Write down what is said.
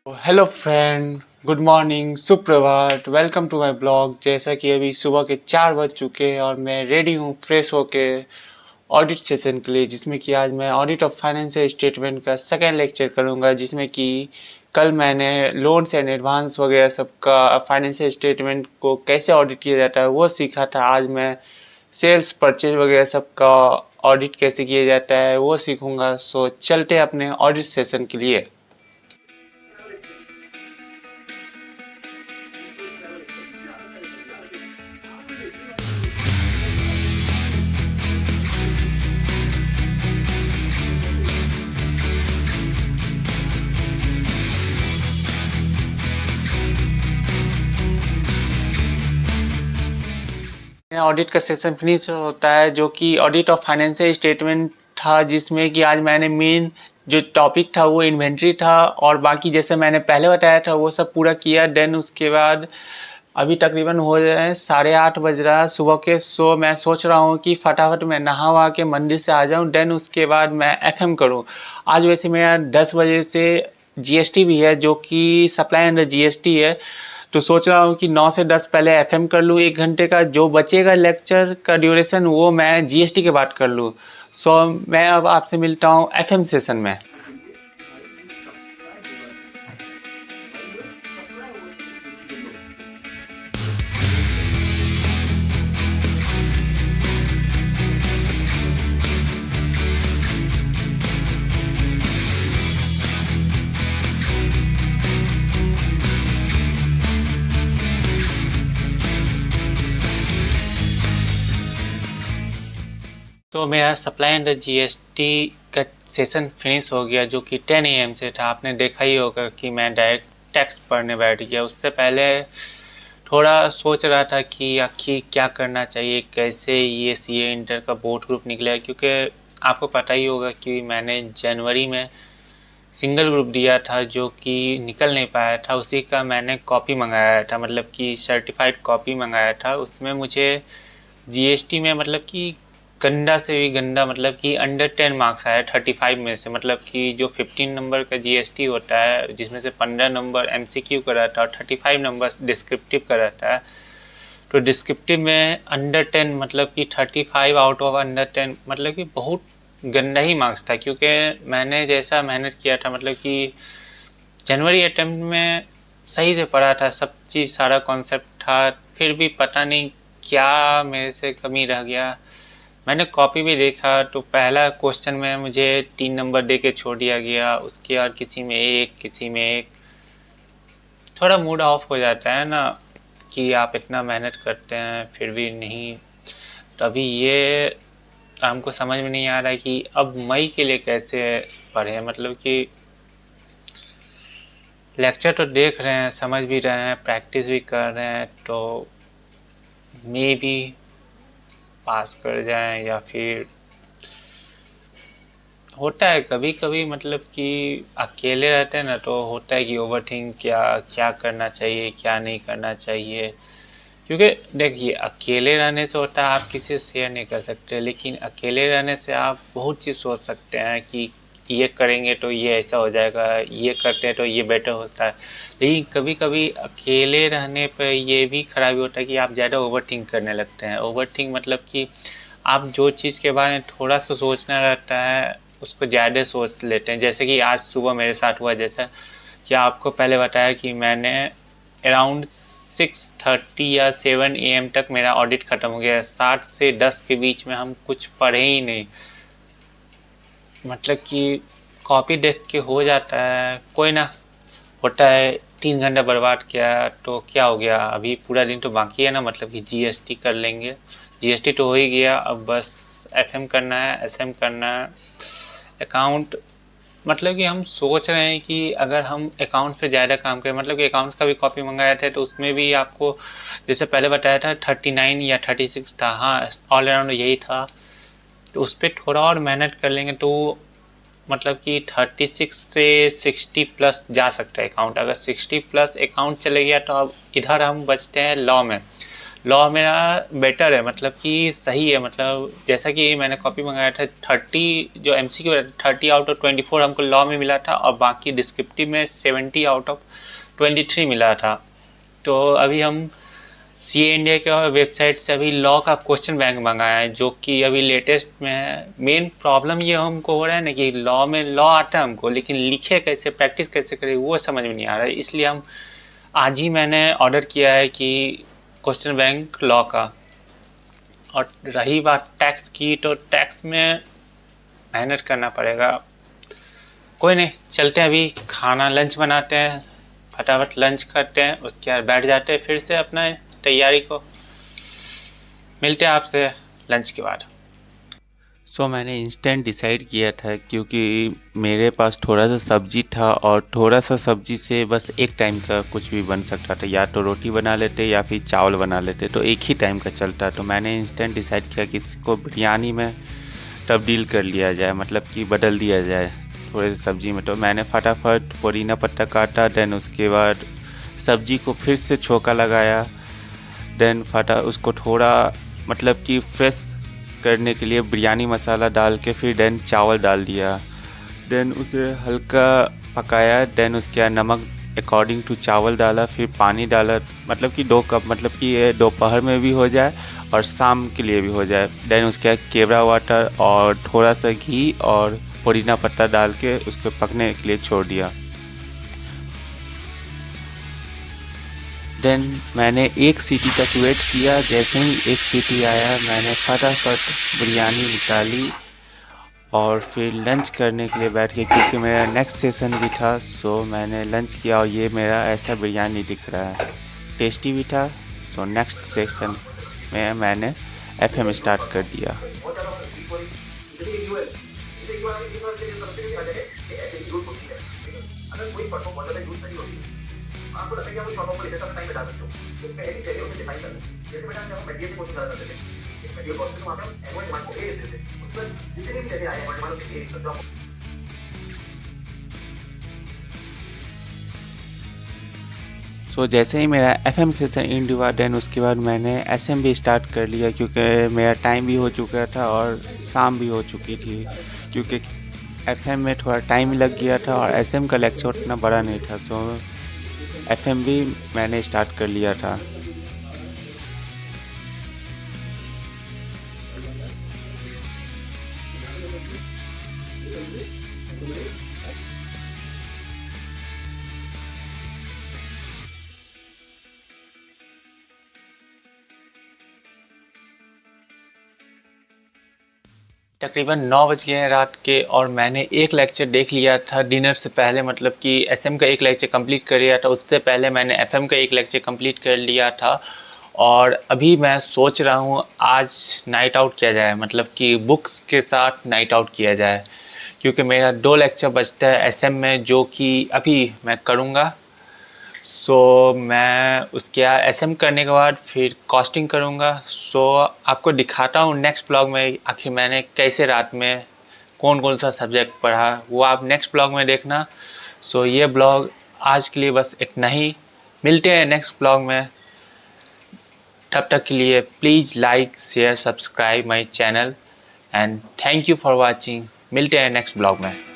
Hello friend, good morning, सुप्रभात। Welcome to my blog. जैसा कि अभी सुबह के 4 बज चुके हैं और मैं रेडी हूँ फ्रेश होके ऑडिट सेशन के लिए, जिसमें कि आज मैं ऑडिट ऑफ फाइनेंशियल स्टेटमेंट का सेकेंड लेक्चर करूँगा, जिसमें कि कल मैंने लोन्स एंड एडवांस वगैरह सबका फाइनेंशियल स्टेटमेंट को कैसे ऑडिट किया जाता है वो सीखा था। आज मैं सेल्स परचेज वगैरह सबका ऑडिट कैसे किया जाता है वो सीखूँगा। सो चलते अपने ऑडिट सेशन के लिए। ऑडिट का सेशन फिनिश होता है, जो कि ऑडिट ऑफ फाइनेंशियल स्टेटमेंट था, जिसमें कि आज मैंने मेन जो टॉपिक था वो इन्वेंट्री था और बाकी जैसे मैंने पहले बताया था वो सब पूरा किया। देन उसके बाद अभी तकरीबन हो रहे हैं 8:30 बज रहा है सुबह के। सो मैं सोच रहा हूँ कि फटाफट मैं नहा वहा के मंदिर से आ जाऊँ, देन उसके बाद मैं एफएम करूँ। आज वैसे मेरा 10 बजे से जीएसटी भी है, जो कि सप्लाई अंडर जीएसटी है, तो सोच रहा हूँ कि 9 से 10 पहले एफएम कर लूँ। 1 घंटे का जो बचेगा लेक्चर का ड्यूरेशन वो मैं जीएसटी के बाद कर लूँ। सो मैं अब आपसे मिलता हूँ एफएम सेशन में। तो मेरा सप्लाई अंडर जीएसटी का सेशन फिनिश हो गया, जो कि 10 AM से था। आपने देखा ही होगा कि मैं डायरेक्ट टैक्स पढ़ने बैठ गया। उससे पहले थोड़ा सोच रहा था कि आखिर क्या करना चाहिए, कैसे ये सीए इंटर का बोर्ड ग्रुप निकला, क्योंकि आपको पता ही होगा कि मैंने जनवरी में सिंगल ग्रुप दिया था जो कि निकल नहीं पाया था। उसी का मैंने कॉपी मंगाया था, मतलब कि सर्टिफाइड कॉपी मंगाया था। उसमें मुझे जीएसटी में मतलब कि गंदा से भी गंदा, मतलब कि अंडर 10 मार्क्स आया 35 में से। मतलब कि जो 15 नंबर का जीएसटी होता है, जिसमें से 15 नंबर एमसीक्यू का रहता है और 35 नंबर डिस्क्रिप्टिव का रहता है, तो डिस्क्रिप्टिव में अंडर 10 मतलब कि 35 आउट ऑफ अंडर 10 मतलब कि बहुत गंदा ही मार्क्स था। क्योंकि मैंने जैसा मेहनत किया था, मतलब कि जनवरी अटेम्प्ट में सही से पढ़ा था, सब चीज़ सारा कॉन्सेप्ट था, फिर भी पता नहीं क्या मेरे से कमी रह गया। मैंने कॉपी भी देखा तो पहला क्वेश्चन में मुझे 3 नंबर दे के छोड़ दिया गया, उसके बाद किसी में एक, किसी में एक। थोड़ा मूड ऑफ हो जाता है ना कि आप इतना मेहनत करते हैं फिर भी नहीं। तो अभी ये हमको समझ में नहीं आ रहा है कि अब मई के लिए कैसे पढ़े। मतलब कि लेक्चर तो देख रहे हैं, समझ भी रहे हैं, प्रैक्टिस भी कर रहे हैं, तो मे भी पास कर जाएं। या फिर होता है कभी कभी, मतलब कि अकेले रहते हैं ना, तो होता है कि ओवरथिंक क्या क्या करना चाहिए, क्या नहीं करना चाहिए। क्योंकि देखिए, अकेले रहने से होता है आप किसी से शेयर नहीं कर सकते, लेकिन अकेले रहने से आप बहुत चीज़ सोच सकते हैं कि ये करेंगे तो ये ऐसा हो जाएगा, ये करते हैं तो ये बेटर होता है। लेकिन कभी कभी अकेले रहने पर ये भी खराबी होता है कि आप ज़्यादा ओवरथिंक करने लगते हैं। ओवरथिंक मतलब कि आप जो चीज़ के बारे में थोड़ा सा सोचना रहता है उसको ज़्यादा सोच लेते हैं। जैसे कि आज सुबह मेरे साथ हुआ, जैसा कि आपको पहले बताया कि मैंने अराउंड 6:30 या 7 AM तक मेरा ऑडिट ख़त्म हो गया। 7 से 10 के बीच में हम कुछ पढ़े ही नहीं। मतलब कि कॉपी देख के हो जाता है, कोई ना, होता है। 3 घंटा बर्बाद किया तो क्या हो गया, अभी पूरा दिन तो बाकी है ना। मतलब कि जीएसटी कर लेंगे, जीएसटी तो हो ही गया, अब बस एफएम करना है, एसएम करना है, अकाउंट। मतलब कि हम सोच रहे हैं कि अगर हम अकाउंट्स पे ज़्यादा काम करें, मतलब कि अकाउंट्स का भी कॉपी मंगाया था, तो उसमें भी आपको जैसे पहले बताया था 39 या 36 था, हाँ ऑल अराउंड यही था। तो उस पर थोड़ा और मेहनत कर लेंगे तो मतलब कि 36 से 60 प्लस जा सकता है अकाउंट। अगर 60 प्लस अकाउंट चले गया तो अब इधर हम बचते हैं लॉ में। लॉ मेरा बेटर है, मतलब कि सही है। मतलब जैसा कि मैंने कॉपी मंगाया था 30 जो MCQ 30 आउट ऑफ 24 हमको लॉ में मिला था, और बाकी डिस्क्रिप्टिव में 70 आउट ऑफ 23 मिला था। तो अभी हम CA इंडिया के वेबसाइट से अभी लॉ का क्वेश्चन बैंक मंगाया है, जो कि अभी लेटेस्ट में है। मेन प्रॉब्लम ये हमको हो रहा है ना कि लॉ में लॉ आता है हमको, लेकिन लिखे कैसे, प्रैक्टिस कैसे करें, वो समझ में नहीं आ रहा है। इसलिए हम आज ही मैंने ऑर्डर किया है कि क्वेश्चन बैंक लॉ का। और रही बात टैक्स की, तो टैक्स में मेहनत करना पड़ेगा। कोई नहीं, चलते हैं अभी खाना लंच बनाते हैं, फटाफट लंच करते हैं, उसके बाद बैठ जाते हैं फिर से अपना तैयारी को। मिलते हैं आपसे लंच के बाद। मैंने इंस्टेंट डिसाइड किया था, क्योंकि मेरे पास थोड़ा सा सब्जी था और थोड़ा सा सब्जी से बस एक टाइम का कुछ भी बन सकता था, या तो रोटी बना लेते या फिर चावल बना लेते, तो एक ही टाइम का चलता। तो मैंने इंस्टेंट डिसाइड किया कि इसको बिरयानी में तब्दील कर लिया जाए, मतलब कि बदल दिया जाए थोड़े से सब्जी में। तो मैंने फटाफट पुदीना पत्ता काटा, देन उसके बाद सब्जी को फिर से छोंका लगाया, देन उसको थोड़ा मतलब कि फ्रेश करने के लिए बिरयानी मसाला डाल के फिर देन चावल डाल दिया, देन उसे हल्का पकाया, देन उसके बाद नमक अकॉर्डिंग टू चावल डाला, फिर पानी डाला, मतलब कि 2 कप, मतलब कि ये दोपहर में भी हो जाए और शाम के लिए भी हो जाए। देन उसके बाद केवड़ा वाटर और थोड़ा सा घी और पुदीना पत्ता डाल के उसको पकने के लिए छोड़ दिया। देन मैंने 1 सीटी तक वेट किया। जैसे ही 1 सीटी आया, मैंने फटाफट बिरयानी निकाली और फिर लंच करने के लिए बैठ गए, क्योंकि मेरा नेक्स्ट सेशन भी था। मैंने लंच किया और ये मेरा ऐसा बिरयानी दिख रहा है, टेस्टी भी था। नेक्स्ट सेशन में मैंने FM स्टार्ट कर दिया। आपको लगता है कि आप शॉर्ट फॉर्म को लिखते टाइम बता सकते हो, तो पहली जगह उसे डिफाइन कर लें। जैसे बेटा जब हम मेडिकल कोचिंग करा करते थे, एक मेडिकल कोर्स में वहाँ पे हम एमओ डिमांड को ए देते थे, उसके बाद जितने भी जगह आए एमओ डिमांड उसे ए लिख सकते हो। जैसे ही मेरा FM सेशन एंड हुआ, देन उसके बाद मैंने SM भी स्टार्ट कर लिया, क्योंकि मेरा टाइम भी हो चुका था और शाम भी हो चुकी थी। क्योंकि FM में थोड़ा टाइम लग गया था और SM का लेक्चर उतना बड़ा नहीं था। FM भी मैंने स्टार्ट कर लिया था। तकरीबन 9 बज गए हैं रात के, और मैंने एक लेक्चर देख लिया था डिनर से पहले, मतलब कि SM का एक लेक्चर कंप्लीट कर लिया था। उससे पहले मैंने FM का एक लेक्चर कंप्लीट कर लिया था। और अभी मैं सोच रहा हूँ आज नाइट आउट किया जाए, मतलब कि बुक्स के साथ नाइट आउट किया जाए, क्योंकि मेरा 2 लेक्चर बचता है SM में, जो कि अभी मैं करूँगा। मैं उसके SM करने के बाद फिर कॉस्टिंग करूँगा। आपको दिखाता हूँ नेक्स्ट ब्लॉग में आखिर मैंने कैसे रात में कौन कौन सा सब्जेक्ट पढ़ा, वो आप नेक्स्ट ब्लॉग में देखना। ये ब्लॉग आज के लिए बस इतना ही। मिलते हैं नेक्स्ट ब्लॉग में, तब तक के लिए please like share subscribe my channel and thank you for watching. मिलते हैं नेक्स्ट ब्लॉग में।